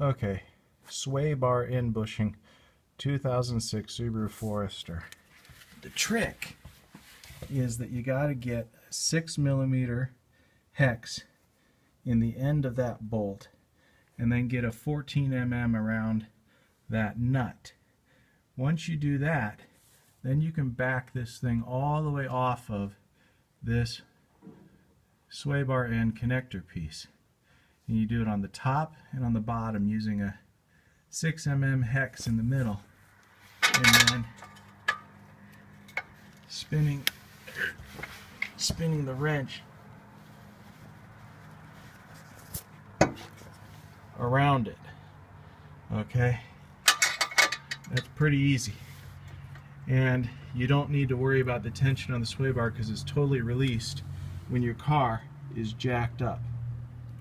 Okay, swaybar in bushing, 2006 Subaru Forrester. The trick is that you got to get a 6mm hex in the end of that bolt, and then get a 14mm around that nut. Once you do that, then you can back this thing all the way off of this sway bar end connector piece. And you do it on the top and on the bottom using a 6mm hex in the middle, and then spinning the wrench around it. Okay, that's pretty easy, and you don't need to worry about the tension on the sway bar because it's totally released when your car is jacked up.